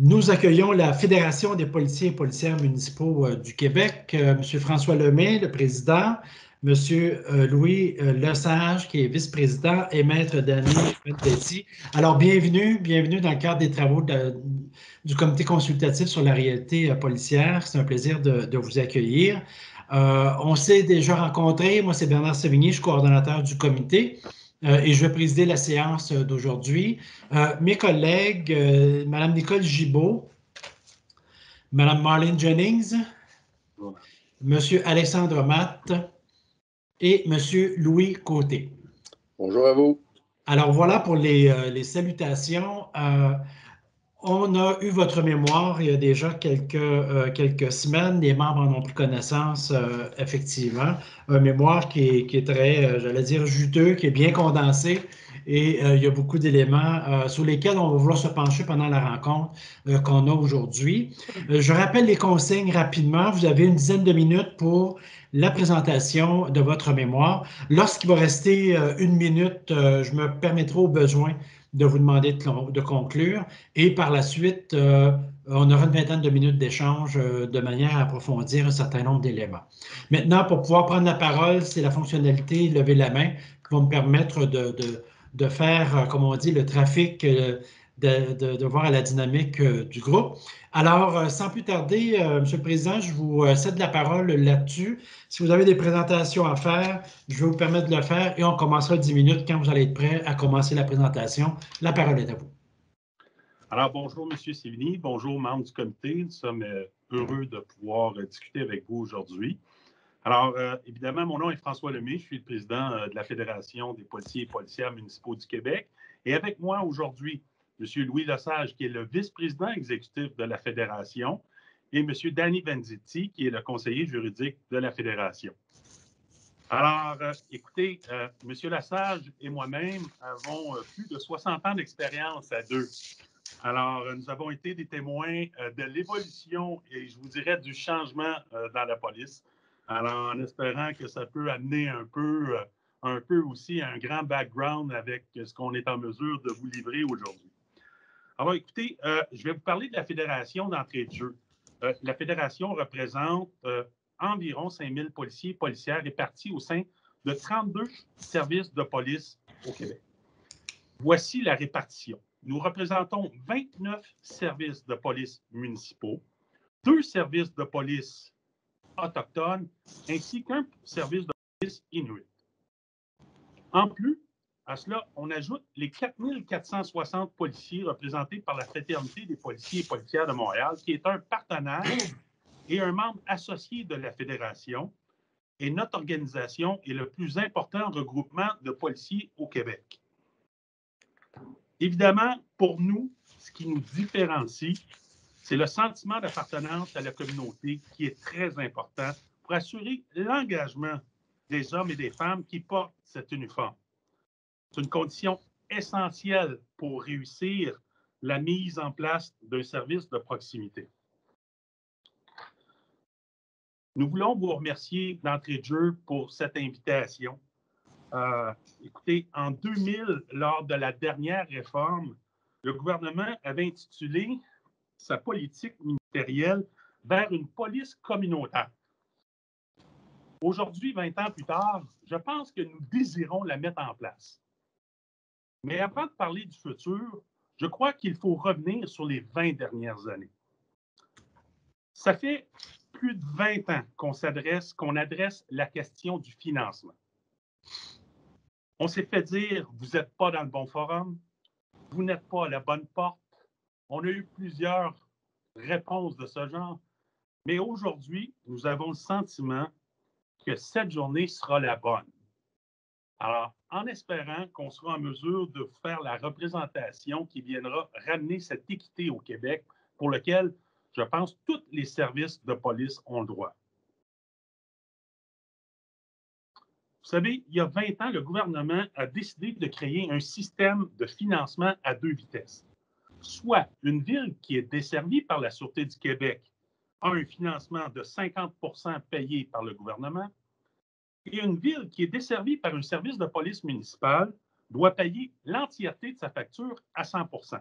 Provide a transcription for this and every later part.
Nous accueillons la Fédération des policiers et policières municipaux du Québec, M. François Lemay, le président, M. Louis Lesage, qui est vice-président, et Maître Danny Bendetti. Alors, bienvenue dans le cadre des travaux du comité consultatif sur la réalité policière. C'est un plaisir de vous accueillir. On s'est déjà rencontrés. Moi, c'est Bernard Sévigny, je suis coordonnateur du comité. Et je vais présider la séance d'aujourd'hui. Mes collègues, Mme Nicole Gibault, Mme Marlene Jennings, M. Alexandre Matte et M. Louis Côté. Bonjour à vous. Alors voilà pour les salutations. On a eu votre mémoire il y a déjà quelques semaines. Les membres en ont pris connaissance, effectivement. Un mémoire qui est très, j'allais dire, juteux, qui est bien condensé. Et il y a beaucoup d'éléments sur lesquels on va vouloir se pencher pendant la rencontre qu'on a aujourd'hui. Je rappelle les consignes rapidement. Vous avez une dizaine de minutes pour la présentation de votre mémoire. Lorsqu'il va rester une minute, je me permettrai au besoin de vous demander de conclure. Et par la suite, on aura une vingtaine de minutes d'échange de manière à approfondir un certain nombre d'éléments. Maintenant, pour pouvoir prendre la parole, c'est la fonctionnalité « Lever la main » qui va me permettre de faire, comme on dit, le trafic, de voir à la dynamique du groupe. Alors, sans plus tarder, Monsieur le Président, je vous cède la parole là-dessus. Si vous avez des présentations à faire, je vais vous permettre de le faire et on commencera 10 minutes quand vous allez être prêt à commencer la présentation. La parole est à vous. Alors, bonjour, M. Sévigny. Bonjour, membres du comité. Nous sommes heureux de pouvoir discuter avec vous aujourd'hui. Alors, évidemment, mon nom est François Lemay. Je suis le président de la Fédération des policiers et policières municipaux du Québec. Et avec moi aujourd'hui, M. Louis Lesage, qui est le vice-président exécutif de la Fédération, et M. Danny Bendetti, qui est le conseiller juridique de la Fédération. Alors, écoutez, M. Lesage et moi-même avons plus de 60 ans d'expérience à deux. Alors, nous avons été des témoins de l'évolution et je vous dirais du changement dans la police. Alors, en espérant que ça peut amener un peu aussi un grand background avec ce qu'on est en mesure de vous livrer aujourd'hui. Alors, écoutez, je vais vous parler de la Fédération d'entrée de jeu. La Fédération représente environ 5000 policiers et policières répartis au sein de 32 services de police au Québec. Voici la répartition. Nous représentons 29 services de police municipaux, 2 services de police autochtones, ainsi qu'un service de police inuit. En plus, à cela, on ajoute les 4460 policiers représentés par la Fraternité des policiers et policières de Montréal, qui est un partenaire et un membre associé de la Fédération. Et notre organisation est le plus important regroupement de policiers au Québec. Évidemment, pour nous, ce qui nous différencie, c'est le sentiment d'appartenance à la communauté qui est très important pour assurer l'engagement des hommes et des femmes qui portent cet uniforme. C'est une condition essentielle pour réussir la mise en place d'un service de proximité. Nous voulons vous remercier d'entrée de jeu pour cette invitation. Écoutez, en 2000, lors de la dernière réforme, le gouvernement avait intitulé sa politique ministérielle vers une police communautaire. Aujourd'hui, 20 ans plus tard, je pense que nous désirons la mettre en place. Mais avant de parler du futur, je crois qu'il faut revenir sur les 20 dernières années. Ça fait plus de 20 ans qu'on adresse la question du financement. On s'est fait dire, vous n'êtes pas dans le bon forum, vous n'êtes pas à la bonne porte. On a eu plusieurs réponses de ce genre. Mais aujourd'hui, nous avons le sentiment que cette journée sera la bonne. Alors, en espérant qu'on sera en mesure de faire la représentation qui viendra ramener cette équité au Québec, pour lequel, je pense, tous les services de police ont le droit. Vous savez, il y a 20 ans, le gouvernement a décidé de créer un système de financement à 2 vitesses. Soit une ville qui est desservie par la Sûreté du Québec a un financement de 50 % payé par le gouvernement, et une ville qui est desservie par un service de police municipale doit payer l'entièreté de sa facture à 100 %.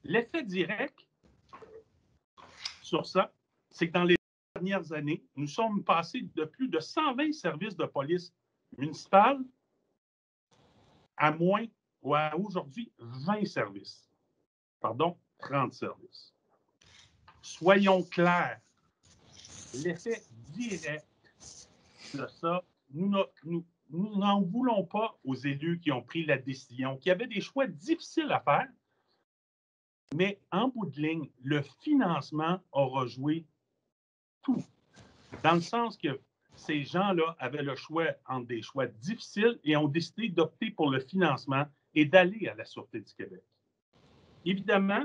L'effet direct sur ça, c'est que dans les dernières années, nous sommes passés de plus de 120 services de police municipale à moins, ou à aujourd'hui, 20 services. Pardon, 30 services. Soyons clairs, l'effet direct de ça, nous n'en voulons pas aux élus qui ont pris la décision, qui avaient des choix difficiles à faire, mais en bout de ligne, le financement aura joué tout. Dans le sens que ces gens-là avaient le choix entre des choix difficiles et ont décidé d'opter pour le financement et d'aller à la Sûreté du Québec. Évidemment,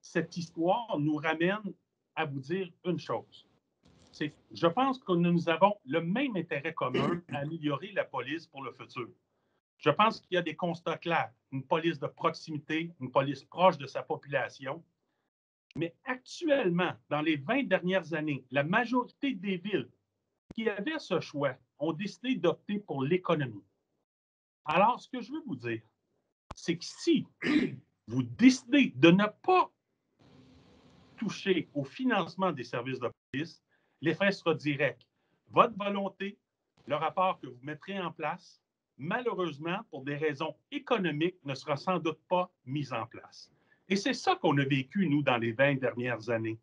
cette histoire nous ramène à vous dire une chose. Je pense que nous avons le même intérêt commun à améliorer la police pour le futur. Je pense qu'il y a des constats clairs. Une police de proximité, une police proche de sa population. Mais actuellement, dans les 20 dernières années, la majorité des villes qui avaient ce choix ont décidé d'opter pour l'économie. Alors, ce que je veux vous dire, c'est que si vous décidez de ne pas toucher au financement des services de police, l'effet sera direct. Votre volonté, le rapport que vous mettrez en place, malheureusement, pour des raisons économiques, ne sera sans doute pas mis en place. Et c'est ça qu'on a vécu, nous, dans les 20 dernières années.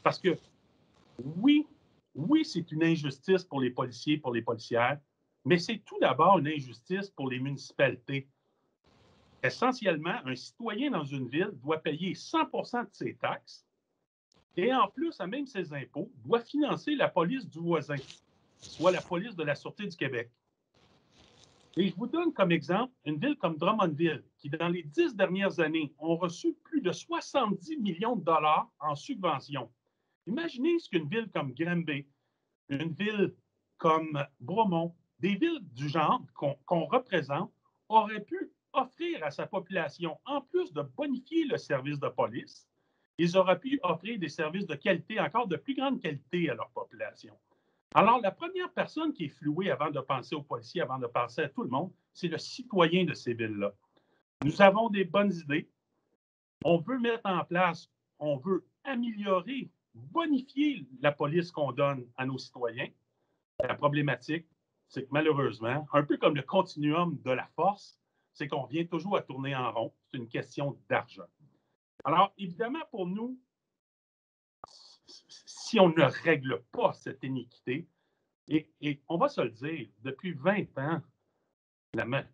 Parce que, oui, c'est une injustice pour les policiers, pour les policières, mais c'est tout d'abord une injustice pour les municipalités. Essentiellement, un citoyen dans une ville doit payer 100% de ses taxes et en plus, à même ses impôts, doit financer la police du voisin, soit la police de la Sûreté du Québec. Et je vous donne comme exemple une ville comme Drummondville, qui dans les 10 dernières années ont reçu plus de 70 millions de dollars en subventions. Imaginez ce qu'une ville comme Granby, une ville comme Bromont, des villes du genre qu'on représente, auraient pu offrir à sa population, en plus de bonifier le service de police, ils auraient pu offrir des services de qualité, encore de plus grande qualité à leur population. Alors, la première personne qui est flouée avant de penser aux policiers, avant de penser à tout le monde, c'est le citoyen de ces villes-là. Nous avons des bonnes idées. On veut mettre en place, on veut améliorer, bonifier la police qu'on donne à nos citoyens. La problématique, c'est que malheureusement, un peu comme le continuum de la force, c'est qu'on vient toujours à tourner en rond. C'est une question d'argent. Alors, évidemment, pour nous, si on ne règle pas cette iniquité, et on va se le dire, depuis 20 ans,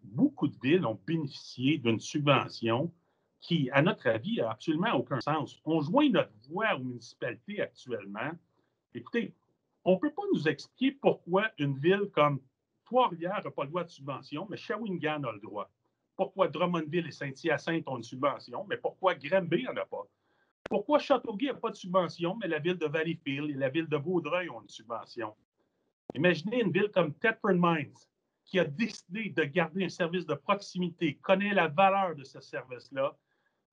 beaucoup de villes ont bénéficié d'une subvention qui, à notre avis, n'a absolument aucun sens. On joint notre voix aux municipalités actuellement. Écoutez, on ne peut pas nous expliquer pourquoi une ville comme Trois-Rivières n'a pas le droit de subvention, mais Shawinigan a le droit. Pourquoi Drummondville et Saint-Hyacinthe ont une subvention, mais pourquoi Granby n'en a pas? Pourquoi Châteauguay n'a pas de subvention, mais la ville de Valleyfield et la ville de Vaudreuil ont une subvention? Imaginez une ville comme Thetford Mines, qui a décidé de garder un service de proximité, connaît la valeur de ce service-là,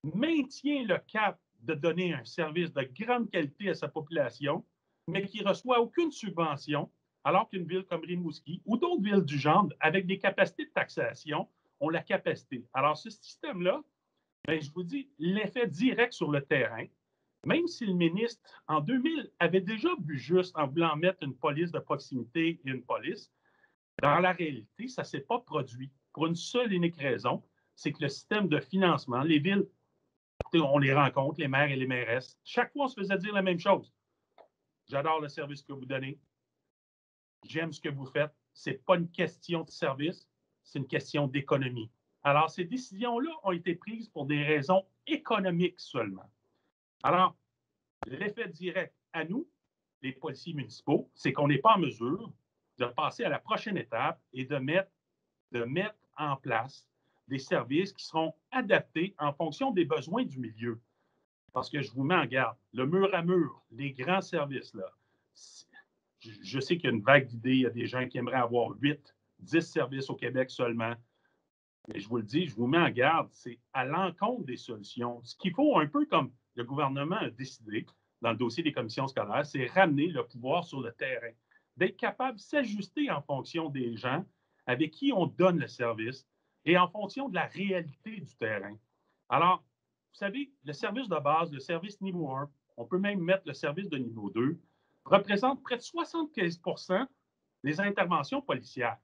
maintient le cap de donner un service de grande qualité à sa population, mais qui ne reçoit aucune subvention, alors qu'une ville comme Rimouski ou d'autres villes du genre, avec des capacités de taxation, ont la capacité. Alors, ce système-là, bien, je vous dis, l'effet direct sur le terrain, même si le ministre, en 2000, avait déjà vu juste en voulant mettre une police de proximité et une police, dans la réalité, ça ne s'est pas produit pour une seule et unique raison, c'est que le système de financement, les villes, on les rencontre, les maires et les mairesses, chaque fois, on se faisait dire la même chose. J'adore le service que vous donnez. J'aime ce que vous faites. Ce n'est pas une question de service, c'est une question d'économie. Alors, ces décisions-là ont été prises pour des raisons économiques seulement. Alors, l'effet direct à nous, les policiers municipaux, c'est qu'on n'est pas en mesure de passer à la prochaine étape et de mettre en place des services qui seront adaptés en fonction des besoins du milieu. Parce que je vous mets en garde, le mur à mur, les grands services, là, je sais qu'il y a une vague d'idées, il y a des gens qui aimeraient avoir 8, 10 services au Québec seulement. Mais je vous le dis, je vous mets en garde, c'est à l'encontre des solutions. Ce qu'il faut, un peu comme le gouvernement a décidé dans le dossier des commissions scolaires, c'est ramener le pouvoir sur le terrain, d'être capable de s'ajuster en fonction des gens avec qui on donne le service et en fonction de la réalité du terrain. Alors, vous savez, le service de base, le service niveau 1, on peut même mettre le service de niveau 2, représente près de 75% des interventions policières.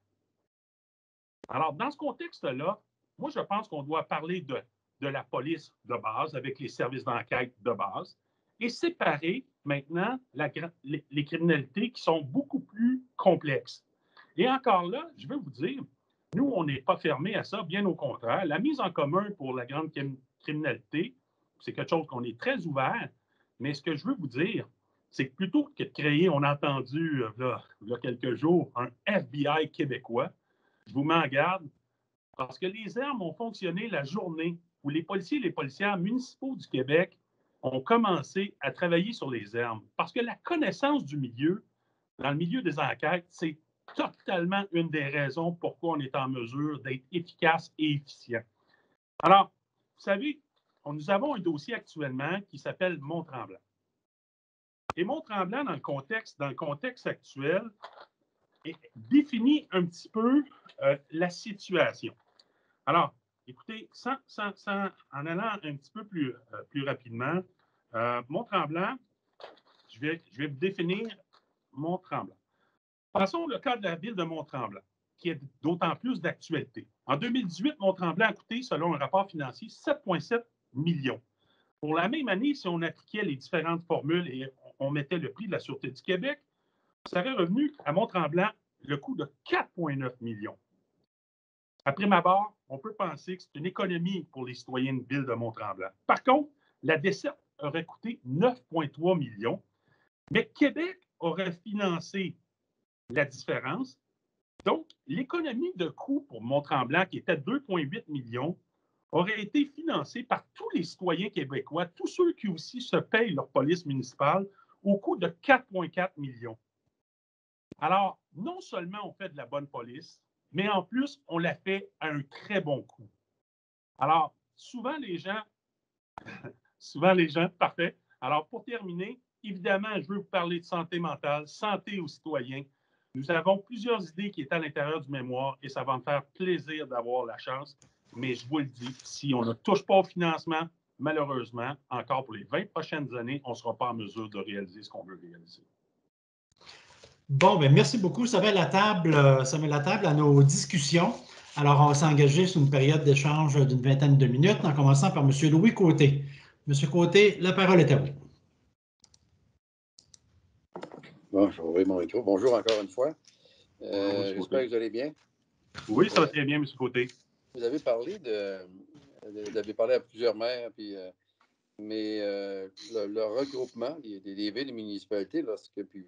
Alors, dans ce contexte-là, moi, je pense qu'on doit parler de la police de base avec les services d'enquête de base et séparer maintenant les criminalités qui sont beaucoup plus complexes. Et encore là, je veux vous dire, nous, on n'est pas fermé à ça, bien au contraire. La mise en commun pour la grande criminalité, c'est quelque chose qu'on est très ouvert, mais ce que je veux vous dire, c'est que plutôt que de créer, on a entendu il y a quelques jours, un FBI québécois, je vous mets en garde, parce que les armes ont fonctionné la journée où les policiers et les policières municipaux du Québec ont commencé à travailler sur les armes. Parce que la connaissance du milieu, dans le milieu des enquêtes, c'est totalement une des raisons pourquoi on est en mesure d'être efficace et efficient. Alors, vous savez, nous avons un dossier actuellement qui s'appelle Mont-Tremblant. Et Mont-Tremblant, dans le contexte actuel, définit un petit peu la situation. Alors, écoutez, en allant un petit peu plus rapidement, Mont-Tremblant, je vais vous définir Mont-Tremblant. Passons au cas de la ville de Mont-Tremblant, qui est d'autant plus d'actualité. En 2018, Mont-Tremblant a coûté, selon un rapport financier, 7,7 millions. Pour la même année, si on appliquait les différentes formules et on mettait le prix de la Sûreté du Québec, ça aurait revenu à Mont-Tremblant le coût de 4,9 millions. Après ma barre, on peut penser que c'est une économie pour les citoyens de ville de Mont-Tremblant. Par contre, la desserte aurait coûté 9,3 millions, mais Québec aurait financé la différence. Donc, l'économie de coût pour Mont-Tremblant, qui était 2,8 millions, aurait été financée par tous les citoyens québécois, tous ceux qui aussi se payent leur police municipale, au coût de 4,4 millions. Alors, non seulement on fait de la bonne police, mais en plus, on la fait à un très bon coût. Alors, souvent les gens, parfait. Alors, pour terminer, évidemment, je veux vous parler de santé mentale, santé aux citoyens. Nous avons plusieurs idées qui sont à l'intérieur du mémoire et ça va me faire plaisir d'avoir la chance. Mais je vous le dis, si on ne touche pas au financement, malheureusement, encore pour les 20 prochaines années, on ne sera pas en mesure de réaliser ce qu'on veut réaliser. Bon, bien, merci beaucoup. Ça met la table à nos discussions. Alors, on va s'engager sur une période d'échange d'une vingtaine de minutes, en commençant par M. Louis Côté. M. Côté, la parole est à vous. Bon, je vais ouvrir mon micro. Bonjour encore une fois. J'espère que vous allez bien. Oui, ça va très bien, M. Côté. Vous avez parlé vous avez parlé à plusieurs maires, mais le regroupement des villes et municipalités, puis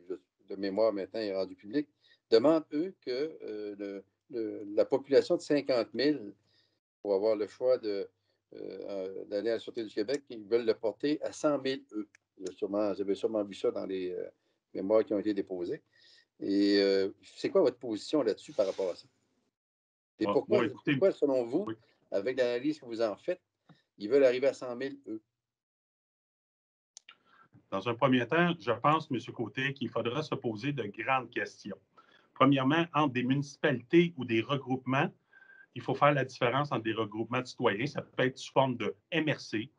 de mémoire maintenant est rendu public, demandent, eux, que la population de 50 000, pour avoir le choix d'aller à la Sûreté du Québec, ils veulent le porter à 100 000, eux. Vous avez sûrement vu ça dans les mémoires qui ont été déposées. Et c'est quoi votre position là-dessus par rapport à ça? Et pourquoi, selon vous, avec l'analyse que vous en faites, ils veulent arriver à 100 000, eux? Dans un premier temps, je pense, M. Côté, qu'il faudra se poser de grandes questions. Premièrement, entre des municipalités ou des regroupements, il faut faire la différence entre des regroupements de citoyens. Ça peut être sous forme de MRC.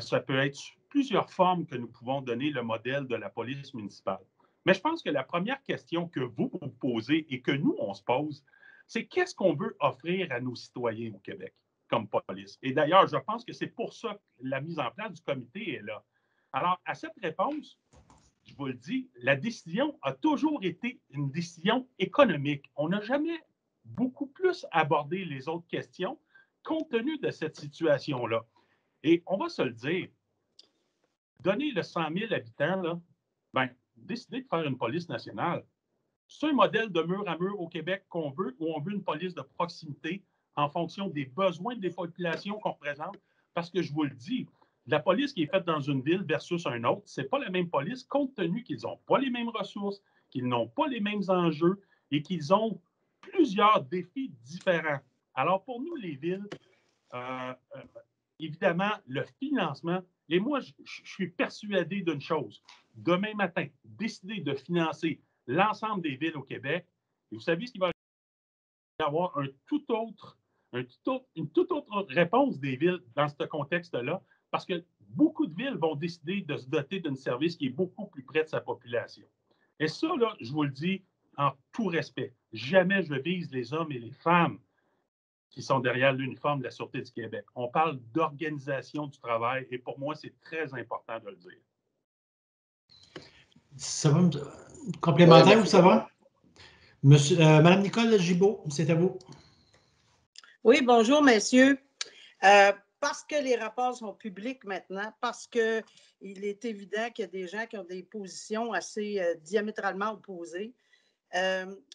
Ça peut être sous plusieurs formes que nous pouvons donner le modèle de la police municipale. Mais je pense que la première question que vous vous posez et que nous, on se pose, c'est qu'est-ce qu'on veut offrir à nos citoyens au Québec comme police? Et d'ailleurs, je pense que c'est pour ça que la mise en place du comité est là. Alors, à cette réponse, je vous le dis, la décision a toujours été une décision économique. On n'a jamais beaucoup plus abordé les autres questions compte tenu de cette situation-là. Et on va se le dire, donner le 100 000 habitants, là, décider de faire une police nationale, c'est un modèle de mur à mur au Québec qu'on veut, où on veut une police de proximité en fonction des besoins des populations qu'on représente. Parce que je vous le dis, la police qui est faite dans une ville versus un autre, ce n'est pas la même police, compte tenu qu'ils n'ont pas les mêmes ressources, qu'ils n'ont pas les mêmes enjeux et qu'ils ont plusieurs défis différents. Alors, pour nous, les villes, évidemment, le financement, et moi, je suis persuadé d'une chose. Demain matin, décider de financer l'ensemble des villes au Québec, et vous savez ce qu'il va y avoir un tout autre une toute autre réponse des villes dans ce contexte-là, parce que beaucoup de villes vont décider de se doter d'un service qui est beaucoup plus près de sa population. Et ça, là, je vous le dis en tout respect, jamais je vise les hommes et les femmes qui sont derrière l'uniforme de la Sûreté du Québec. On parle d'organisation du travail et pour moi, c'est très important de le dire. Ça va, complémentaire ou ça va? Madame Nicole Gibault, c'est à vous. Oui, bonjour, messieurs. Parce que les rapports sont publics maintenant, parce qu'il est évident qu'il y a des gens qui ont des positions assez diamétralement opposées,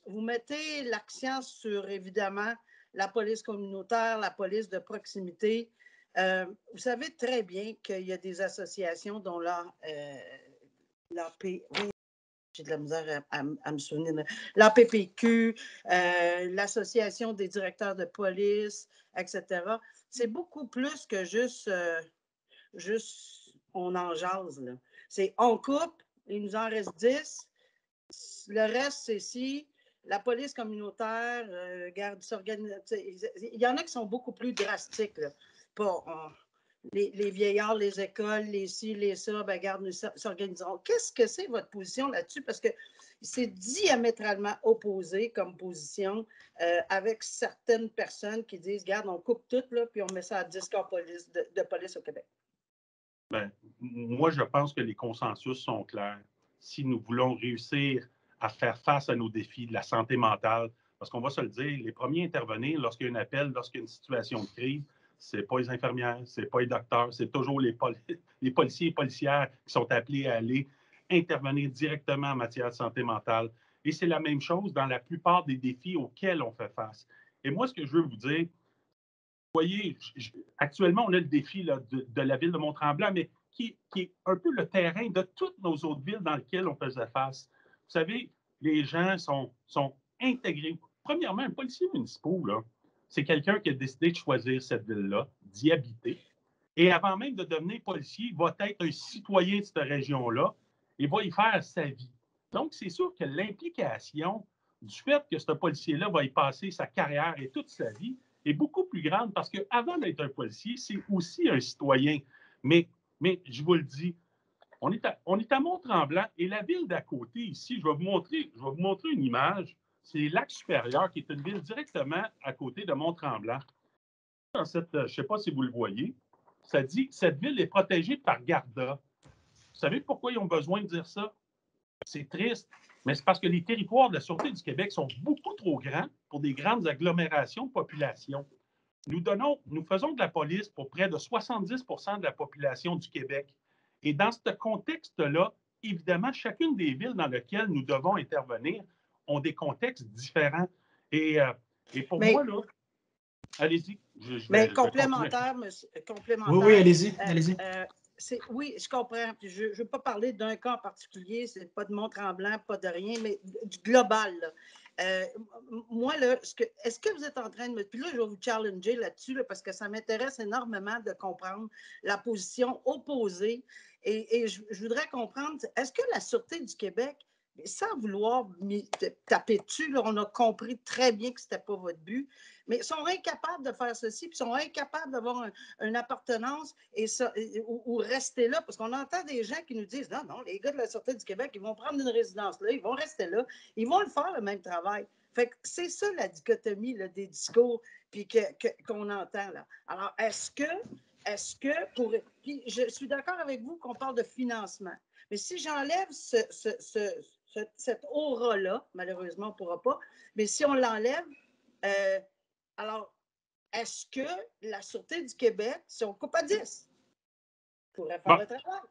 vous mettez l'accent sur, évidemment, la police communautaire, la police de proximité. Vous savez très bien qu'il y a des associations dont j'ai de la misère à me souvenir. L'APPQ, l'Association des directeurs de police, etc. C'est beaucoup plus que juste on en jase. Là. C'est on coupe, il nous en reste 10. Le reste, c'est si la police communautaire il y en a qui sont beaucoup plus drastiques. Là. Les vieillards, les écoles, les ci, les ça, ben regarde, nous s'organiseront. Qu'est-ce que c'est votre position là-dessus? Parce que c'est diamétralement opposé comme position avec certaines personnes qui disent, regarde, on coupe tout, là, puis on met ça à 10 corps de police au Québec. Bien, moi, je pense que les consensus sont clairs. Si nous voulons réussir à faire face à nos défis de la santé mentale, parce qu'on va se le dire, les premiers à intervenir lorsqu'il y a un appel, lorsqu'il y a une situation de crise, ce n'est pas les infirmières, ce n'est pas les docteurs, c'est toujours les policiers et policières qui sont appelés à aller intervenir directement en matière de santé mentale. Et c'est la même chose dans la plupart des défis auxquels on fait face. Et moi, ce que je veux vous dire, vous voyez, actuellement, on a le défi là, de la ville de Mont-Tremblant, mais qui est un peu le terrain de toutes nos autres villes dans lesquelles on faisait face. Vous savez, les gens sont intégrés. Premièrement, un policier municipal, c'est quelqu'un qui a décidé de choisir cette ville-là, d'y habiter. Et avant même de devenir policier, il va être un citoyen de cette région-là et va y faire sa vie. Donc, c'est sûr que l'implication du fait que ce policier-là va y passer sa carrière et toute sa vie est beaucoup plus grande parce qu'avant d'être un policier, c'est aussi un citoyen. Mais je vous le dis, on est à Mont-Tremblant et la ville d'à côté ici, je vais vous montrer une image. C'est Lac-Supérieur, qui est une ville directement à côté de Mont-Tremblant. Je ne sais pas si vous le voyez, ça dit que cette ville est protégée par Garda. Vous savez pourquoi ils ont besoin de dire ça? C'est triste, mais c'est parce que les territoires de la Sûreté du Québec sont beaucoup trop grands pour des grandes agglomérations de population. Nous faisons de la police pour près de 70 % de la population du Québec. Et dans ce contexte-là, évidemment, chacune des villes dans lesquelles nous devons intervenir ont des contextes différents. Et pour moi, là, allez-y. Complémentaire. Oui, allez-y. Oui, je comprends. Je ne veux pas parler d'un cas en particulier, c'est pas de Mont-Tremblant, pas de rien, mais du global. Là. Moi, là, est-ce que vous êtes en train de me... Puis là, je vais vous challenger là-dessus, là, parce que ça m'intéresse énormément de comprendre la position opposée. Et je voudrais comprendre, est-ce que la Sûreté du Québec, sans vouloir taper dessus, là, on a compris très bien que ce n'était pas votre but, mais ils sont incapables de faire ceci, puis ils sont incapables d'avoir une appartenance ou rester là, parce qu'on entend des gens qui nous disent, non, les gars de la Sûreté du Québec, ils vont prendre une résidence là, ils vont rester là, ils vont le faire le même travail. Fait que c'est ça la dichotomie là, des discours puis qu'on entend là. Alors, est-ce que puis je suis d'accord avec vous qu'on parle de financement, mais si j'enlève cette aura-là, malheureusement, on ne pourra pas, mais si on l'enlève, alors, est-ce que la Sûreté du Québec, si on coupe à 10, pourrait faire le travail?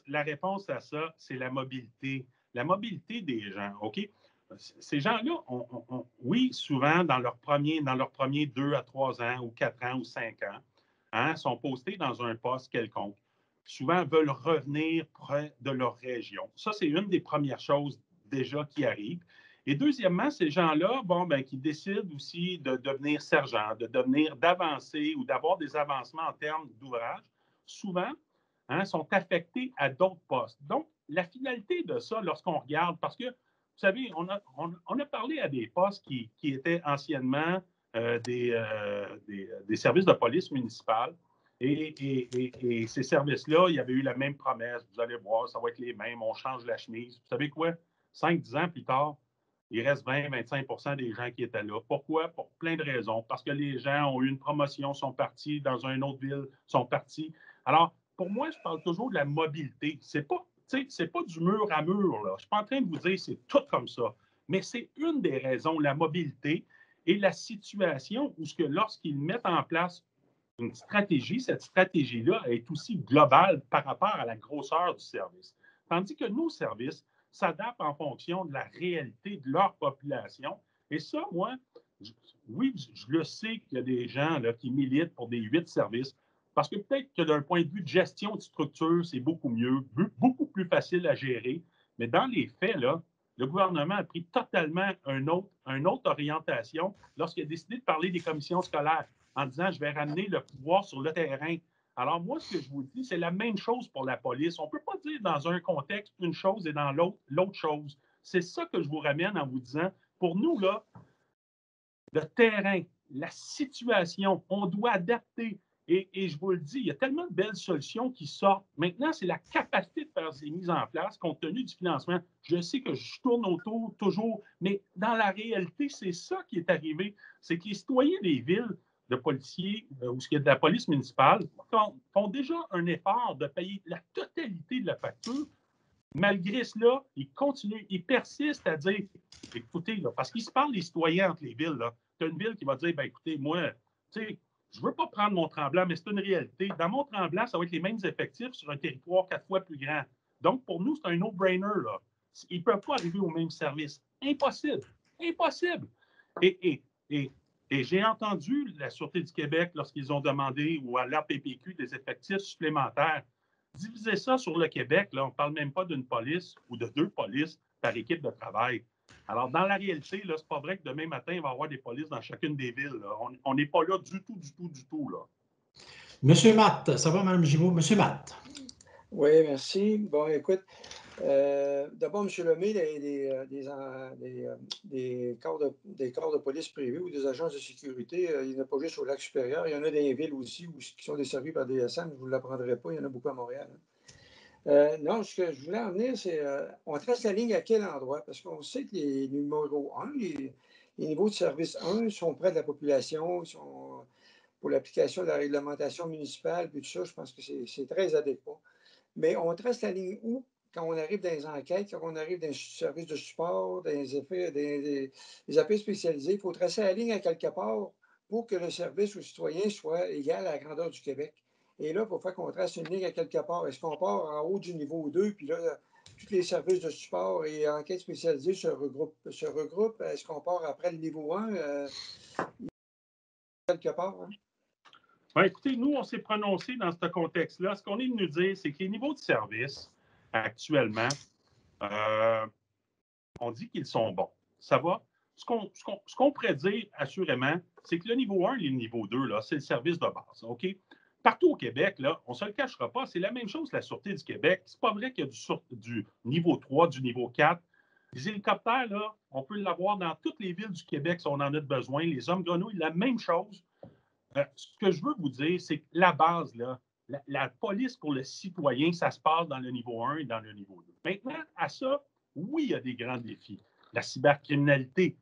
La réponse à ça, c'est la mobilité. La mobilité des gens, OK? Ces gens-là, oui, souvent, dans leurs premiers 2 à 3 ans ou 4 ans ou 5 ans, sont postés dans un poste quelconque. Souvent, veulent revenir près de leur région. Ça, c'est une des premières choses déjà qui arrivent. Et deuxièmement, ces gens-là, qui décident aussi de devenir sergent, d'avancer ou d'avoir des avancements en termes d'ouvrage, souvent, sont affectés à d'autres postes. Donc, la finalité de ça, lorsqu'on regarde, parce que, vous savez, on a parlé à des postes qui étaient anciennement des services de police municipale. Et ces services-là, il y avait eu la même promesse. Vous allez voir, ça va être les mêmes, on change la chemise. Vous savez quoi? 5-10 ans plus tard, il reste 20-25% des gens qui étaient là. Pourquoi? Pour plein de raisons. Parce que les gens ont eu une promotion, sont partis dans une autre ville, sont partis. Alors, pour moi, je parle toujours de la mobilité. C'est pas du mur à mur, là. Je ne suis pas en train de vous dire que c'est tout comme ça. Mais c'est une des raisons, la mobilité et la situation où lorsqu'ils mettent en place une stratégie, cette stratégie-là est aussi globale par rapport à la grosseur du service. Tandis que nos services s'adaptent en fonction de la réalité de leur population. Et ça, moi, je le sais qu'il y a des gens là, qui militent pour des 8 services, parce que peut-être que d'un point de vue de gestion de structure, c'est beaucoup mieux, beaucoup plus facile à gérer. Mais dans les faits, là, le gouvernement a pris totalement une autre orientation lorsqu'il a décidé de parler des commissions scolaires en disant « je vais ramener le pouvoir sur le terrain ». Alors moi, ce que je vous dis, c'est la même chose pour la police. On ne peut pas dire dans un contexte une chose et dans l'autre chose. C'est ça que je vous ramène en vous disant, pour nous, là, le terrain, la situation, on doit adapter. Et je vous le dis, il y a tellement de belles solutions qui sortent. Maintenant, c'est la capacité de faire ces mises en place compte tenu du financement. Je sais que je tourne autour toujours, mais dans la réalité, c'est ça qui est arrivé. C'est que les citoyens des villes de policiers ou ce qui est de la police municipale font déjà un effort de payer la totalité de la facture. Malgré cela, ils continuent, ils persistent à dire, écoutez, là, parce qu'ils se parlent les citoyens entre les villes. Tu as une ville qui va dire, ben écoutez, moi, tu sais, je ne veux pas prendre mon Tremblant, mais c'est une réalité. Dans mon Tremblant, ça va être les mêmes effectifs sur un territoire 4 fois plus grand. Donc, pour nous, c'est un no-brainer. Là. Ils ne peuvent pas arriver au même service. Impossible. Impossible. Et j'ai entendu la Sûreté du Québec, lorsqu'ils ont demandé, ou à l'APPQ, des effectifs supplémentaires. Diviser ça sur le Québec, là, on ne parle même pas d'une police ou de 2 polices par équipe de travail. Alors, dans la réalité, ce n'est pas vrai que demain matin, il va y avoir des polices dans chacune des villes. Là. On n'est pas là du tout. Là. Monsieur Matt, ça va, Mme Gibault? Monsieur Matt. Oui, merci. Bon, écoute, d'abord, M. Lemay, des corps de police privés ou des agences de sécurité, il n'y en a pas juste au Lac-Supérieur. Il y en a dans les villes aussi qui sont desservies par DSM. Je ne vous l'apprendrai pas. Il y en a beaucoup à Montréal. Non, ce que je voulais en venir, c'est on trace la ligne à quel endroit? Parce qu'on sait que les numéros 1, les niveaux de service 1 sont près de la population, sont pour l'application de la réglementation municipale, puis tout ça, je pense que c'est très adéquat. Mais on trace la ligne où? Quand on arrive dans les enquêtes, quand on arrive dans les services de support, dans des appels spécialisés, il faut tracer la ligne à quelque part pour que le service aux citoyens soit égal à la grandeur du Québec. Et là, il faut faire qu'on trace une ligne à quelque part. Est-ce qu'on part en haut du niveau 2, puis là, tous les services de support et enquêtes spécialisées se regroupent? Est-ce qu'on part après le niveau 1 quelque part? Hein? Ben, écoutez, nous, on s'est prononcé dans ce contexte-là. Ce qu'on est venu dire, c'est que les niveaux de service, actuellement, on dit qu'ils sont bons. Ça va? Ce qu'on pourrait dire, assurément, c'est que le niveau 1 et le niveau 2, c'est le service de base. OK? Partout au Québec, là, on ne se le cachera pas, c'est la même chose que la Sûreté du Québec. C'est pas vrai qu'il y a du niveau 3, du niveau 4. Les hélicoptères, là, on peut l'avoir dans toutes les villes du Québec si on en a besoin. Les hommes grenouilles, la même chose. Ce que je veux vous dire, c'est que la base, là, la police pour le citoyen, ça se passe dans le niveau 1 et dans le niveau 2. Maintenant, à ça, oui, il y a des grands défis. La cybercriminalité,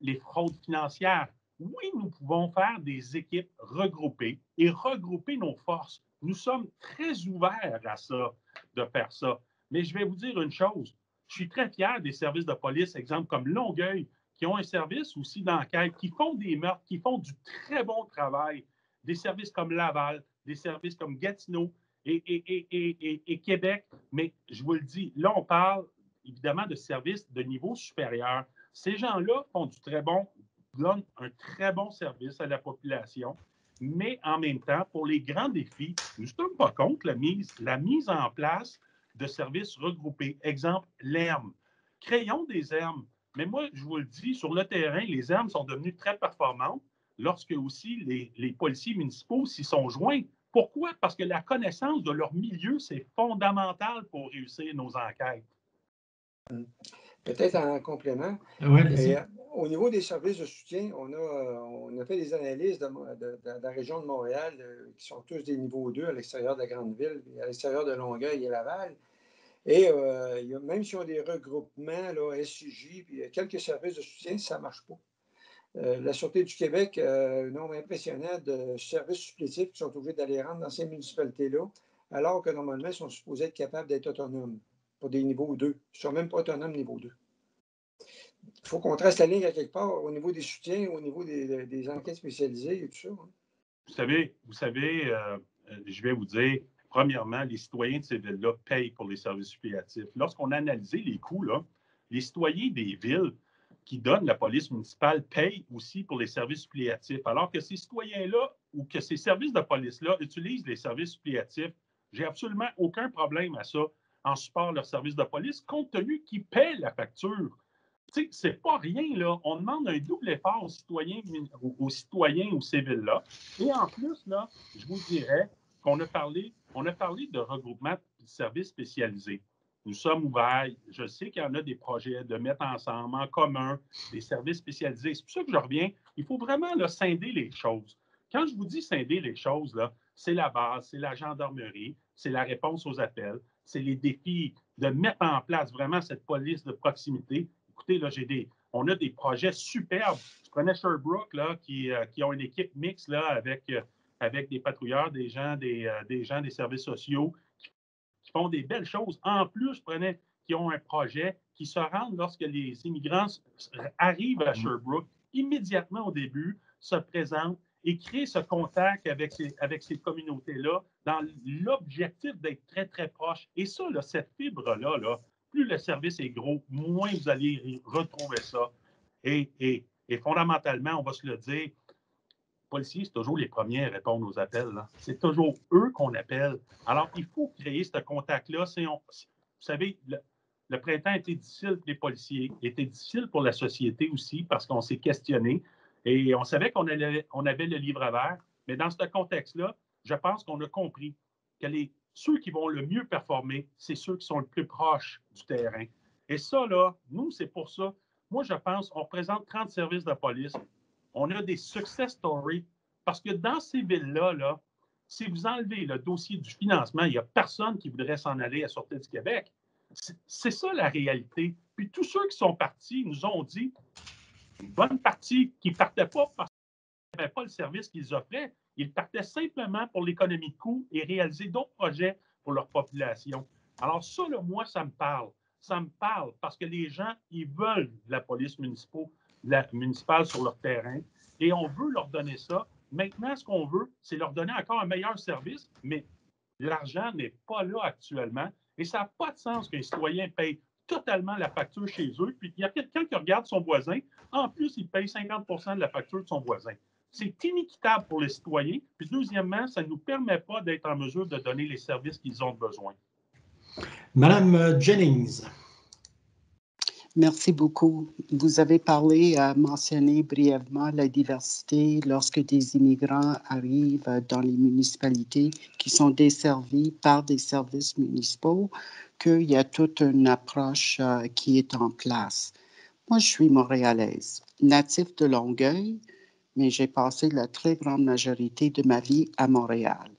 les fraudes financières. Oui, nous pouvons faire des équipes regroupées et regrouper nos forces. Nous sommes très ouverts à ça, de faire ça. Mais je vais vous dire une chose. Je suis très fier des services de police, exemple comme Longueuil, qui ont un service aussi d'enquête, qui font des meurtres, qui font du très bon travail. Des services comme Laval, des services comme Gatineau et Québec. Mais je vous le dis, là, on parle évidemment de services de niveau supérieur. Ces gens-là donnent un très bon service à la population, mais en même temps, pour les grands défis, nous ne sommes pas contre la mise en place de services regroupés. Exemple, l'ERM. Créons des ERM. Mais moi, je vous le dis, sur le terrain, les ERM sont devenues très performantes lorsque aussi les policiers municipaux s'y sont joints. Pourquoi? Parce que la connaissance de leur milieu, c'est fondamental pour réussir nos enquêtes. Peut-être en complément. Oui, Et, au niveau des services de soutien, on a fait des analyses de la région de Montréal qui sont tous des niveaux 2 à l'extérieur de la grande ville, à l'extérieur de Longueuil et Laval. Et même s'ils ont des regroupements, là, SUJ, puis quelques services de soutien, ça ne marche pas. La Sûreté du Québec, un nombre impressionnant de services supplétifs qui sont obligés d'aller rendre dans ces municipalités-là, alors que normalement, ils sont supposés être capables d'être autonomes pour des niveaux 2. Ils ne sont même pas autonomes niveau 2. Il faut qu'on trace la ligne à quelque part au niveau des soutiens, au niveau des enquêtes spécialisées et tout ça. Hein. Vous savez, je vais vous dire, premièrement, les citoyens de ces villes-là payent pour les services supplétifs. Lorsqu'on a analysé les coûts, là, les citoyens des villes qui donnent la police municipale payent aussi pour les services supplétifs. Alors que ces citoyens-là ou que ces services de police-là utilisent les services supplétifs, j'ai absolument aucun problème à ça en support de leurs services de police, compte tenu qu'ils paient la facture. Tu sais, c'est pas rien, là. On demande un double effort aux citoyens, aux civils-là. Et en plus, là, je vous dirais qu'on a parlé de regroupement de services spécialisés. Nous sommes ouverts. Je sais qu'il y en a des projets de mettre ensemble, en commun, des services spécialisés. C'est pour ça que je reviens. Il faut vraiment là, scinder les choses. Quand je vous dis scinder les choses, là, c'est la base, c'est la gendarmerie, c'est la réponse aux appels, c'est les défis de mettre en place vraiment cette police de proximité. Écoutez, là, on a des projets superbes. Je prenais Sherbrooke, là, qui ont une équipe mixte là, avec des patrouilleurs, des gens des services sociaux qui font des belles choses. En plus, je prenais qui ont un projet qui se rendent lorsque les immigrants arrivent à Sherbrooke, immédiatement au début, se présentent et créent ce contact avec ces communautés-là dans l'objectif d'être très, très proche. Et ça, là, cette fibre-là, là, plus le service est gros, moins vous allez retrouver ça. Et fondamentalement, on va se le dire, les policiers, c'est toujours les premiers à répondre aux appels. C'est toujours eux qu'on appelle. Alors, il faut créer ce contact-là. Vous savez, le printemps était difficile pour les policiers, était difficile pour la société aussi parce qu'on s'est questionné et on savait qu'on avait le livre vert. Mais dans ce contexte-là, je pense qu'on a compris que ceux qui vont le mieux performer, c'est ceux qui sont le plus proches du terrain. Et ça, là, nous, c'est pour ça. Moi, je pense qu'on représente 30 services de police. On a des success stories parce que dans ces villes-là, là, si vous enlevez le dossier du financement, il n'y a personne qui voudrait s'en aller à Sûreté du Québec. C'est ça la réalité. Puis tous ceux qui sont partis nous ont dit, une bonne partie qui ne partaient pas parce qu'ils n'avaient pas le service qu'ils offraient, ils partaient simplement pour l'économie de coûts et réaliser d'autres projets pour leur population. Alors ça, là, moi, ça me parle. Ça me parle parce que les gens, ils veulent de la police municipale sur leur terrain et on veut leur donner ça. Maintenant, ce qu'on veut, c'est leur donner encore un meilleur service, mais l'argent n'est pas là actuellement. Et ça n'a pas de sens qu'un citoyen paye totalement la facture chez eux, puis il y a quelqu'un qui regarde son voisin, en plus, il paye 50 de la facture de son voisin. C'est inéquitable pour les citoyens. Puis deuxièmement, ça ne nous permet pas d'être en mesure de donner les services qu'ils ont besoin. Madame Jennings. Merci beaucoup. Vous avez mentionné brièvement la diversité lorsque des immigrants arrivent dans les municipalités qui sont desservies par des services municipaux, qu'il y a toute une approche qui est en place. Moi, je suis montréalaise, native de Longueuil, mais j'ai passé la très grande majorité de ma vie à Montréal.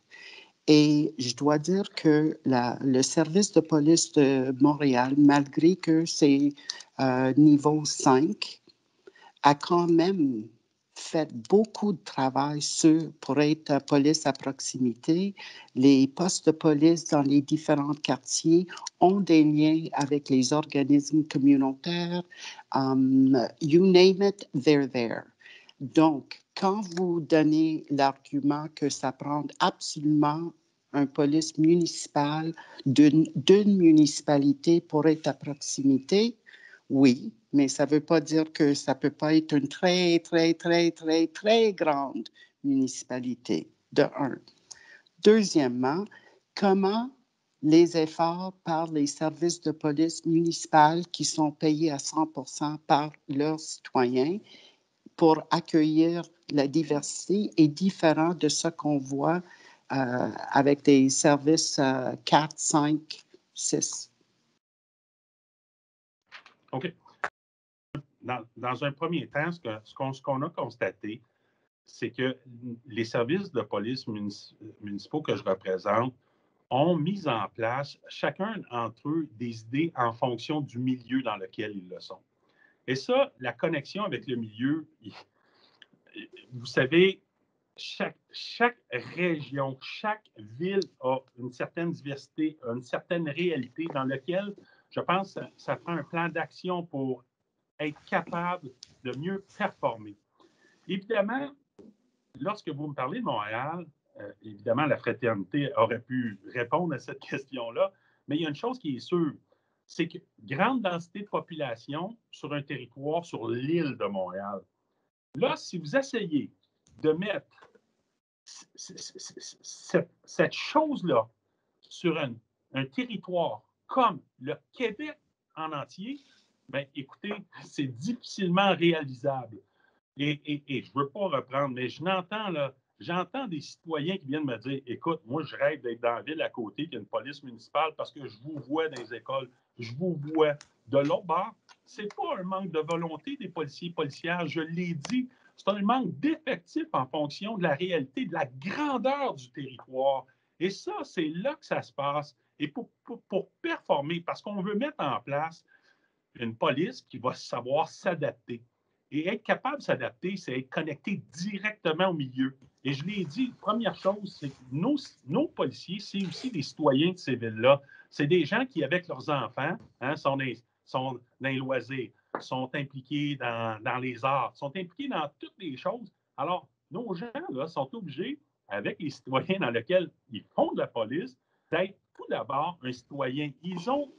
Et je dois dire que le service de police de Montréal, malgré que c'est niveau 5, a quand même fait beaucoup de travail pour être police à proximité. Les postes de police dans les différents quartiers ont des liens avec les organismes communautaires. You name it, they're there. Donc, quand vous donnez l'argument que ça prend absolument une police municipale d'une municipalité pour être à proximité, oui, mais ça ne veut pas dire que ça ne peut pas être une très, très, très, très, très grande municipalité, de un. Deuxièmement, comment les efforts par les services de police municipale qui sont payés à 100% par leurs citoyens pour accueillir la diversité est différent de ce qu'on voit avec des services 4, 5, 6. OK. Dans un premier temps, ce qu'on a constaté, c'est que les services de police municipaux que je représente ont mis en place, chacun d'entre eux, des idées en fonction du milieu dans lequel ils le sont. Et ça, la connexion avec le milieu, vous savez, chaque région, chaque ville a une certaine diversité, une certaine réalité dans laquelle, je pense, ça prend un plan d'action pour être capable de mieux performer. Évidemment, lorsque vous me parlez de Montréal, évidemment, la fraternité aurait pu répondre à cette question-là, mais il y a une chose qui est sûre, c'est que grande densité de population sur un territoire, sur l'île de Montréal. Là, si vous essayez de mettre cette chose-là sur un territoire comme le Québec en entier, bien, écoutez, c'est difficilement réalisable. Et je ne veux pas reprendre, mais j'entends des citoyens qui viennent me dire, écoute, moi, je rêve d'être dans la ville à côté, qu'il y a une police municipale parce que je vous vois dans les écoles, je vous vois. De l'autre bord, ce n'est pas un manque de volonté des policiers et policières, je l'ai dit, c'est un manque d'effectifs en fonction de la réalité, de la grandeur du territoire. Et ça, c'est là que ça se passe. Et pour performer, parce qu'on veut mettre en place une police qui va savoir s'adapter. Et être capable de s'adapter, c'est être connecté directement au milieu. Et je l'ai dit, première chose, c'est que nos policiers, c'est aussi des citoyens de ces villes-là. C'est des gens qui, avec leurs enfants, sont dans les loisirs, sont impliqués dans les arts, sont impliqués dans toutes les choses. Alors, nos gens là, sont obligés, avec les citoyens dans lesquels ils font de la police, d'être tout d'abord un citoyen. Ils ont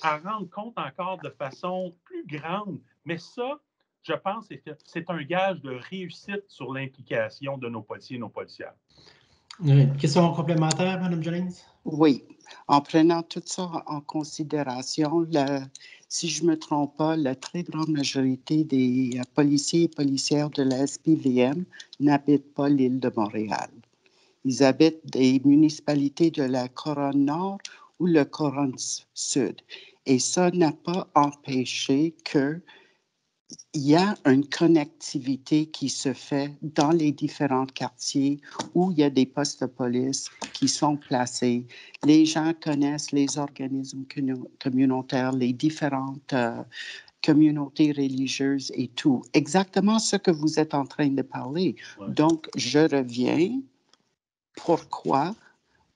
à rendre compte encore de façon plus grande. Mais ça, je pense que c'est un gage de réussite sur l'implication de nos policiers et nos policières. Une question complémentaire, Mme Jennings? Oui. En prenant tout ça en considération, si je ne me trompe pas, la très grande majorité des policiers et policières de la SPVM n'habitent pas l'île de Montréal. Ils habitent des municipalités de la Couronne Nord ou le Couronne Sud. Et ça n'a pas empêché qu'il y a une connectivité qui se fait dans les différents quartiers où il y a des postes de police qui sont placés. Les gens connaissent les organismes communautaires, les différentes communautés religieuses et tout. Exactement ce que vous êtes en train de parler. Ouais. Donc, je reviens. Pourquoi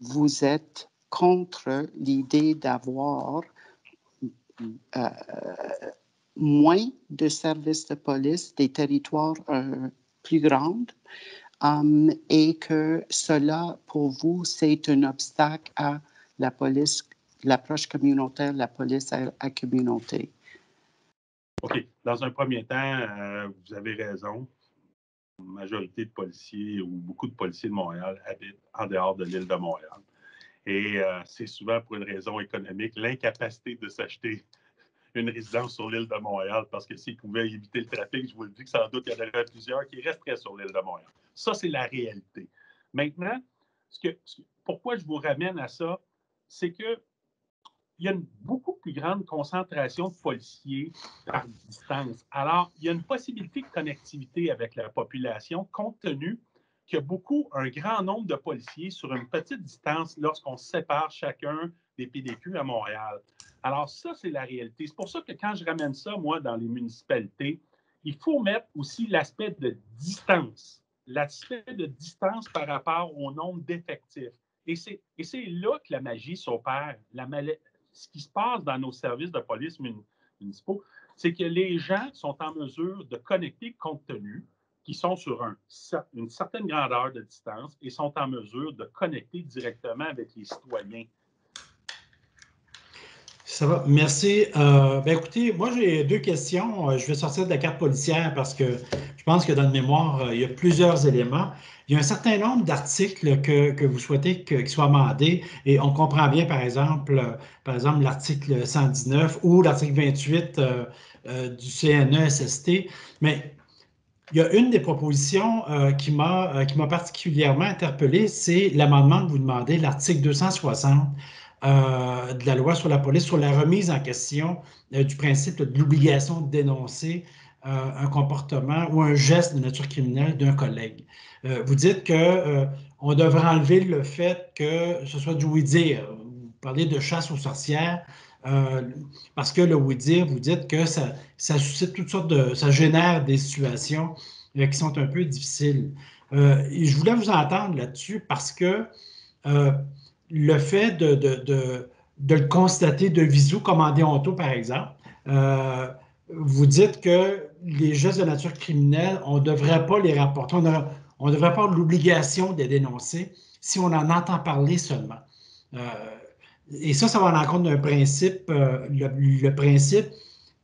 vous êtes contre l'idée d'avoir moins de services de police, des territoires plus grands, et que cela, pour vous, c'est un obstacle à la police, l'approche communautaire, la police à communauté? OK. Dans un premier temps, vous avez raison. La majorité de policiers ou beaucoup de policiers de Montréal habitent en dehors de l'île de Montréal. Et c'est souvent pour une raison économique, l'incapacité de s'acheter une résidence sur l'île de Montréal, parce que s'ils pouvaient éviter le trafic, je vous le dis que sans doute, il y en aurait plusieurs qui resteraient sur l'île de Montréal. Ça, c'est la réalité. Maintenant, pourquoi je vous ramène à ça, c'est qu'il y a une beaucoup plus grande concentration de policiers par distance. Alors, il y a une possibilité de connectivité avec la population, compte tenu qu'il y a un grand nombre de policiers sur une petite distance lorsqu'on sépare chacun des PDQ à Montréal. Alors ça, c'est la réalité. C'est pour ça que quand je ramène ça, moi, dans les municipalités, il faut mettre aussi l'aspect de distance. L'aspect de distance par rapport au nombre d'effectifs. Et c'est là que la magie s'opère. Ce qui se passe dans nos services de police municipaux, c'est que les gens sont en mesure de connecter compte tenu qui sont sur une certaine grandeur de distance et sont en mesure de connecter directement avec les citoyens. Ça va, merci. Écoutez, moi j'ai deux questions. Je vais sortir de la carte policière parce que je pense que dans le mémoire, il y a plusieurs éléments. Il y a un certain nombre d'articles que vous souhaitez qu'ils soient amendés et on comprend bien, par exemple l'article 119 ou l'article 28 du CNE-SST, mais il y a une des propositions qui m'a particulièrement interpellé, c'est l'amendement que vous demandez, l'article 260, de la loi sur la police, sur la remise en question du principe de l'obligation de dénoncer un comportement ou un geste de nature criminelle d'un collègue. Vous dites qu'on devrait enlever le fait que ce soit du oui-dire. Vous parlez de chasse aux sorcières. Parce que le oui-dire, vous dites que ça suscite toutes sortes ça génère des situations qui sont un peu difficiles. Et je voulais vous entendre là-dessus parce que le fait de le constater de visu, comme en déonto, par exemple, vous dites que les gestes de nature criminelle, on ne devrait pas les rapporter, on ne devrait pas avoir l'obligation de les dénoncer si on en entend parler seulement. Et ça va à l'encontre d'un principe, le principe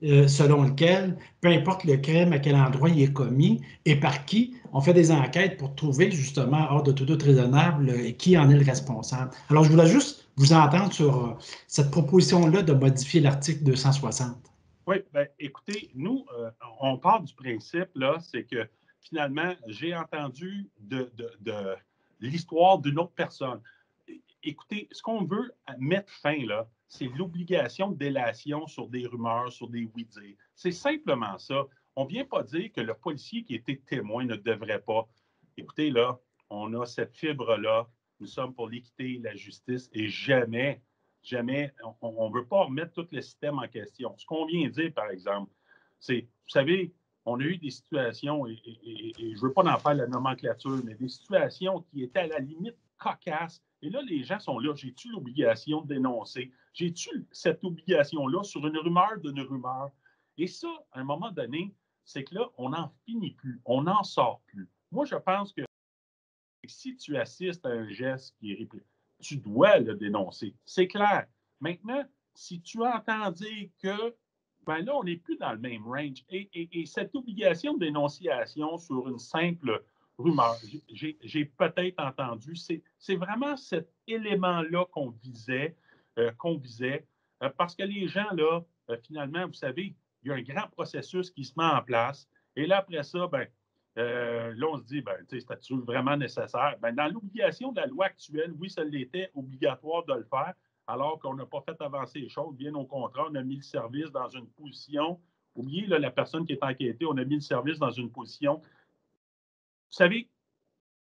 selon lequel, peu importe le crime, à quel endroit il est commis et par qui, on fait des enquêtes pour trouver justement, hors de tout doute raisonnable, qui en est le responsable. Alors, je voulais juste vous entendre sur cette proposition-là de modifier l'article 260. Oui, bien, écoutez, nous, on part du principe, là, c'est que finalement, j'ai entendu de l'histoire d'une autre personne. Écoutez, ce qu'on veut mettre fin, là, c'est l'obligation de délation sur des rumeurs, sur des oui-dire. C'est simplement ça. On ne vient pas dire que le policier qui était témoin ne devrait pas. Écoutez, là, on a cette fibre-là. Nous sommes pour l'équité, la justice, et jamais, on ne veut pas remettre tout le système en question. Ce qu'on vient dire, par exemple, c'est, vous savez, on a eu des situations, et je ne veux pas en faire la nomenclature, mais des situations qui étaient à la limite cocasses. Et là, les gens sont là. J'ai-tu l'obligation de dénoncer? J'ai-tu cette obligation-là sur une rumeur d'une rumeur? Et ça, à un moment donné, c'est que là, on n'en finit plus. On n'en sort plus. Moi, je pense que si tu assistes à un geste qui est répété, tu dois le dénoncer. C'est clair. Maintenant, si tu entends dire que, ben là, on n'est plus dans le même range. Et cette obligation de dénonciation sur une simple rumeur, j'ai peut-être entendu, c'est vraiment cet élément-là qu'on visait, parce que les gens, là, finalement, vous savez, il y a un grand processus qui se met en place. Et là, après ça, ben, là, on se dit, ben, c'est-tu vraiment nécessaire? Ben, dans l'obligation de la loi actuelle, oui, ça l'était obligatoire de le faire, alors qu'on n'a pas fait avancer les choses. Bien au contraire, on a mis le service dans une position. Oubliez là, la personne qui est enquêtée, on a mis le service dans une position. Vous savez,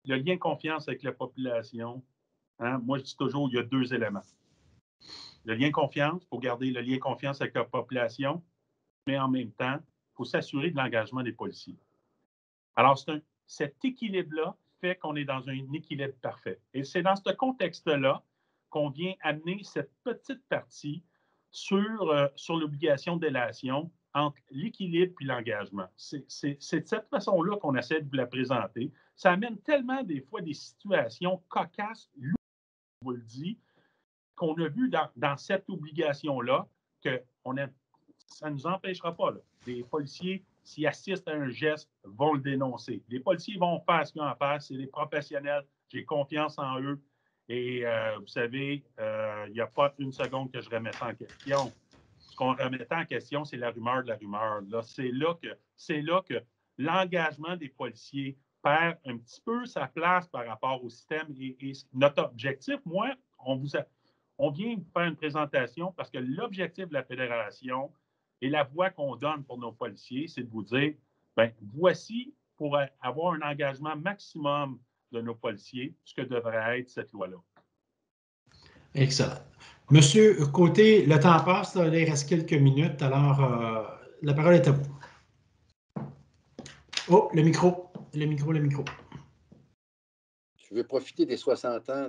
le lien de confiance avec la population, hein, moi, je dis toujours, il y a deux éléments. Le lien de confiance, il faut garder le lien de confiance avec la population, mais en même temps, il faut s'assurer de l'engagement des policiers. Alors, cet équilibre-là fait qu'on est dans un équilibre parfait. Et c'est dans ce contexte-là qu'on vient amener cette petite partie sur l'obligation de délation entre l'équilibre et l'engagement. C'est de cette façon-là qu'on essaie de vous la présenter. Ça amène tellement des fois des situations cocasses, je vous le dis, qu'on a vu dans cette obligation-là que ça ne nous empêchera pas. Là. Les policiers, s'ils assistent à un geste, vont le dénoncer. Les policiers vont faire ce qu'ils ont à faire. C'est des professionnels. J'ai confiance en eux. Et vous savez, il n'y a pas une seconde que je remette en question. Ce qu'on remettait en question, c'est la rumeur de la rumeur. Là, c'est là que l'engagement des policiers perd un petit peu sa place par rapport au système. Et notre objectif, moi, on vient vous faire une présentation parce que l'objectif de la fédération et la voie qu'on donne pour nos policiers, c'est de vous dire, bien, voici, pour avoir un engagement maximum de nos policiers, ce que devrait être cette loi-là. Excellent. Monsieur Côté, le temps passe, là, il reste quelques minutes, alors la parole est à vous. Oh, le micro. Je veux profiter des 60 ans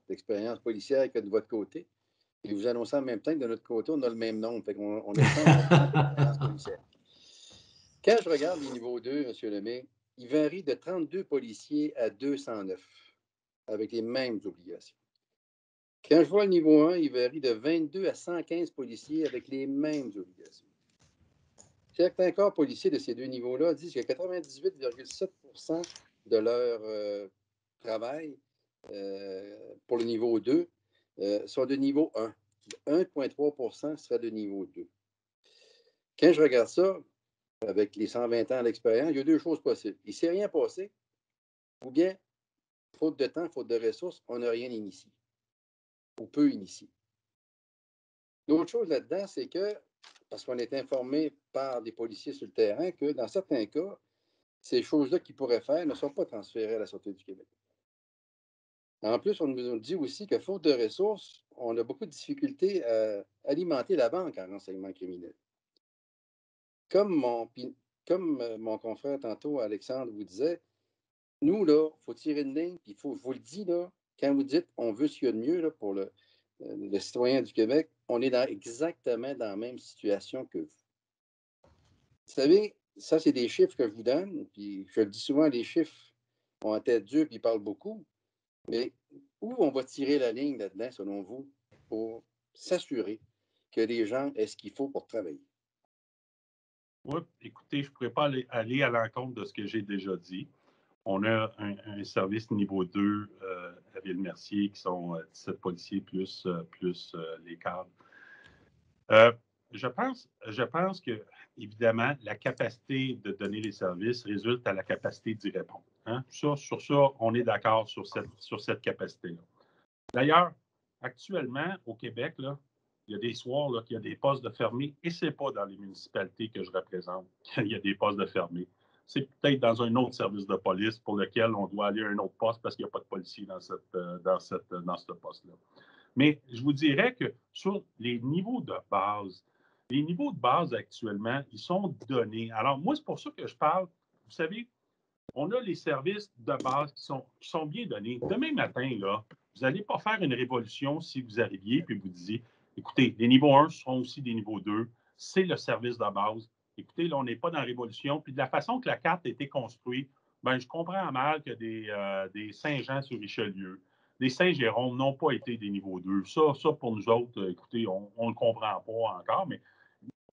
d'expérience policière que de votre côté et vous annoncer en même temps que de notre côté, on a le même nombre. Fait qu'on a 120 ans d'expérience policière. Quand je regarde les niveaux 2, M. Lemay, il varie de 32 policiers à 209 avec les mêmes obligations. Quand je vois le niveau 1, il varie de 22 à 115 policiers avec les mêmes obligations. Certains corps policiers de ces deux niveaux-là disent que 98,7% de leur travail pour le niveau 2 sont de niveau 1. 1,3% sera de niveau 2. Quand je regarde ça, avec les 120 ans d'expérience, il y a deux choses possibles. Il ne s'est rien passé, ou bien, faute de temps, faute de ressources, on n'a rien initié, ou peu initié. L'autre chose là-dedans, c'est que, parce qu'on est informé par des policiers sur le terrain, que dans certains cas, ces choses-là qu'ils pourraient faire ne sont pas transférées à la Sûreté du Québec. En plus, on nous dit aussi que, faute de ressources, on a beaucoup de difficultés à alimenter la banque en renseignement criminel. Comme mon confrère tantôt, Alexandre, vous disait, nous, là, il faut tirer une ligne, puis je vous le dis, là, quand vous dites on veut ce qu'il y a de mieux là, pour le citoyen du Québec, on est exactement dans la même situation que vous. Vous savez, ça, c'est des chiffres que je vous donne, puis je le dis souvent, les chiffres ont en tête Dieu, puis ils parlent beaucoup. Mais où on va tirer la ligne là-dedans, selon vous, pour s'assurer que les gens aient ce qu'il faut pour travailler? Oui, écoutez, je ne pourrais pas aller à l'encontre de ce que j'ai déjà dit. On a un service niveau 2 à Ville-Mercier qui sont 17 policiers plus les cadres. Je pense que, évidemment, la capacité de donner les services résulte à la capacité d'y répondre. Hein? Sur ça, on est d'accord sur cette capacité-là. D'ailleurs, actuellement, au Québec, là, il y a des soirs là, qu'il y a des postes de fermés, et ce n'est pas dans les municipalités que je représente qu'il y a des postes de fermés. C'est peut-être dans un autre service de police pour lequel on doit aller à un autre poste parce qu'il n'y a pas de policier dans ce poste-là. Mais je vous dirais que sur les niveaux de base actuellement, ils sont donnés. Alors, moi, c'est pour ça que je parle. Vous savez, on a les services de base qui sont bien donnés. Demain matin, là, vous n'allez pas faire une révolution si vous arriviez et vous disiez, écoutez, les niveaux 1 seront aussi des niveaux 2. C'est le service de base. Écoutez, là, on n'est pas dans la révolution. Puis de la façon que la carte a été construite, ben, je comprends mal que des Saint-Jean-sur-Richelieu, des Saint-Jérôme n'ont pas été des niveaux 2. Ça pour nous autres, écoutez, on ne le comprend pas encore, mais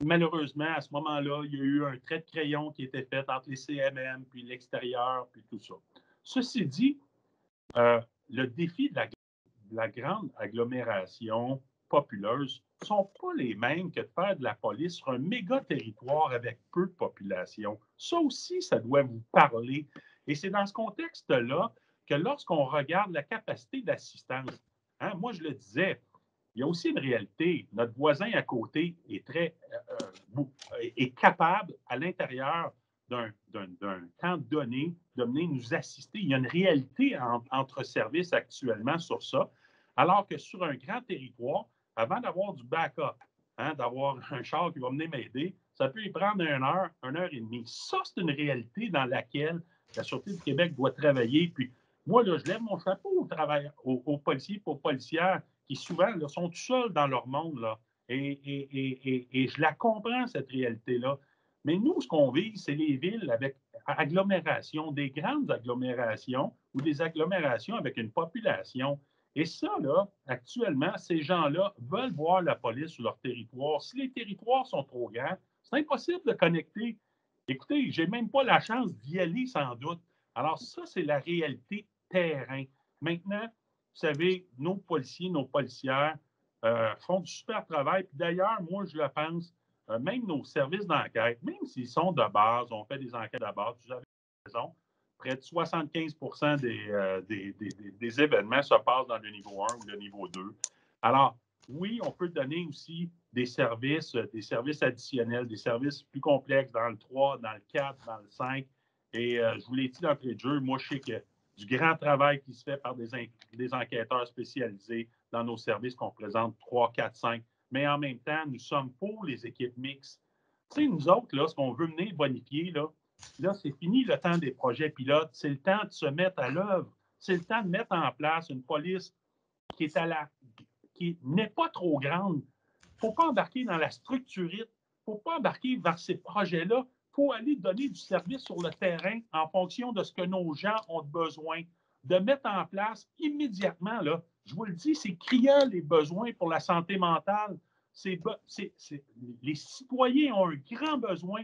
malheureusement, à ce moment-là, il y a eu un trait de crayon qui était fait entre les CMM, puis l'extérieur, puis tout ça. Ceci dit, le défi de la grande agglomération populeuse ne sont pas les mêmes que de faire de la police sur un méga territoire avec peu de population. Ça aussi, ça doit vous parler. Et c'est dans ce contexte-là que lorsqu'on regarde la capacité d'assistance, hein, moi je le disais, il y a aussi une réalité. Notre voisin à côté est capable, à l'intérieur d'un temps donné, de venir nous assister. Il y a une réalité entre services actuellement sur ça, alors que sur un grand territoire, avant d'avoir du backup, hein, d'avoir un char qui va venir m'aider, ça peut y prendre 1 heure et demie. Ça, c'est une réalité dans laquelle la Sûreté du Québec doit travailler. Puis moi, là, je lève mon chapeau aux policiers et aux policières qui souvent là, sont tout seuls dans leur monde. Là, et je la comprends, cette réalité-là. Mais nous, ce qu'on vit, c'est les villes avec agglomération, des grandes agglomérations ou des agglomérations avec une population. Et ça, là, actuellement, ces gens-là veulent voir la police sur leur territoire. Si les territoires sont trop grands, c'est impossible de connecter. Écoutez, je n'ai même pas la chance d'y aller sans doute. Alors ça, c'est la réalité terrain. Maintenant, vous savez, nos policiers, nos policières font du super travail. Puis d'ailleurs, moi, je le pense, même nos services d'enquête, même s'ils sont de base, on fait des enquêtes de base, vous avez raison, près de 75 des événements se passent dans le niveau 1 ou le niveau 2. Alors, oui, on peut donner aussi des services additionnels, des services plus complexes dans le 3, dans le 4, dans le 5. Et je vous l'ai dit d'entrée de jeu, moi, je sais que du grand travail qui se fait par des enquêteurs spécialisés dans nos services qu'on présente 3, 4, 5. Mais en même temps, nous sommes pour les équipes mixtes. Tu sais, nous autres, là, ce qu'on veut venir bonifier, là, c'est fini le temps des projets pilotes. C'est le temps de se mettre à l'œuvre. C'est le temps de mettre en place une police qui n'est pas trop grande. Il ne faut pas embarquer dans la structurite. Il ne faut pas embarquer vers ces projets-là. Il faut aller donner du service sur le terrain en fonction de ce que nos gens ont besoin. De mettre en place immédiatement, là, je vous le dis, c'est criant les besoins pour la santé mentale. Les citoyens ont un grand besoin.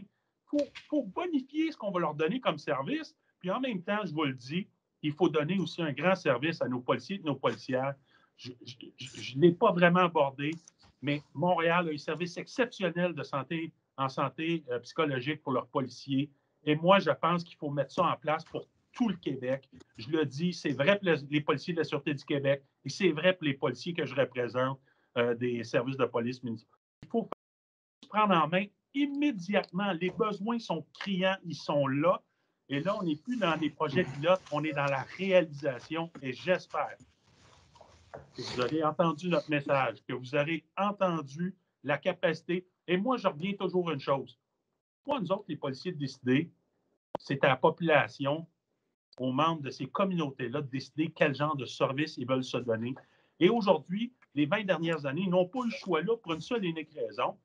Il faut bonifier ce qu'on va leur donner comme service. Puis en même temps, je vous le dis, il faut donner aussi un grand service à nos policiers et nos policières. Je ne l'ai pas vraiment abordé, mais Montréal a un service exceptionnel de santé en santé psychologique pour leurs policiers. Et moi, je pense qu'il faut mettre ça en place pour tout le Québec. Je le dis, c'est vrai pour les policiers de la Sûreté du Québec et c'est vrai pour les policiers que je représente. des services de police municipale. Il faut se prendre en main immédiatement. Les besoins sont criants, ils sont là. Et là, on n'est plus dans des projets pilotes, on est dans la réalisation. Et j'espère que vous aurez entendu notre message, que vous aurez entendu la capacité. Et moi, je reviens toujours à une chose. Moi, nous autres, les policiers, de décider, c'est à la population, aux membres de ces communautés-là, de décider quel genre de service ils veulent se donner. Et aujourd'hui, les 20 dernières années, ils n'ont pas eu le choix là pour une seule et unique raison,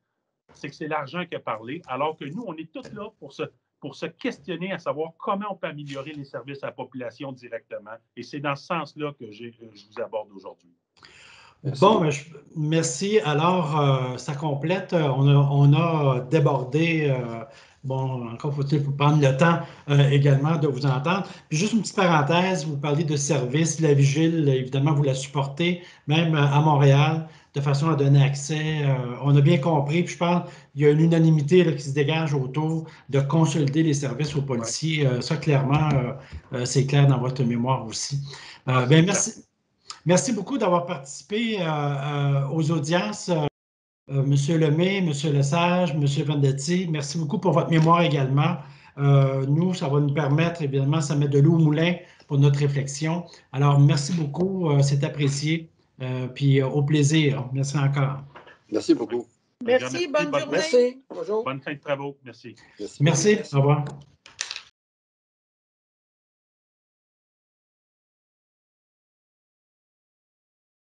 c'est que c'est l'argent qui a parlé, alors que nous, on est tous là pour se questionner à savoir comment on peut améliorer les services à la population directement. Et c'est dans ce sens-là que je vous aborde aujourd'hui. Merci. Bon, merci. Alors, ça complète. On a débordé. Bon, encore faut-il vous prendre le temps également de vous entendre. Puis juste une petite parenthèse, vous parlez de service, la vigile, évidemment, vous la supportez, même à Montréal, de façon à donner accès. On a bien compris, puis je pense qu'il y a une unanimité là, qui se dégage autour de consolider les services aux policiers. Ouais. Ça, clairement, c'est clair dans votre mémoire aussi. Bien, merci. Merci beaucoup d'avoir participé aux audiences. Monsieur Lemay, Monsieur Lesage, Monsieur Vendetti, merci beaucoup pour votre mémoire également. Nous, ça va nous permettre, évidemment, ça met de l'eau au moulin pour notre réflexion. Alors, merci beaucoup, c'est apprécié. Puis au plaisir. Merci encore. Merci beaucoup. Merci, bonne journée. Merci, bonjour. Bonne fin de travaux. Merci. Merci, au revoir.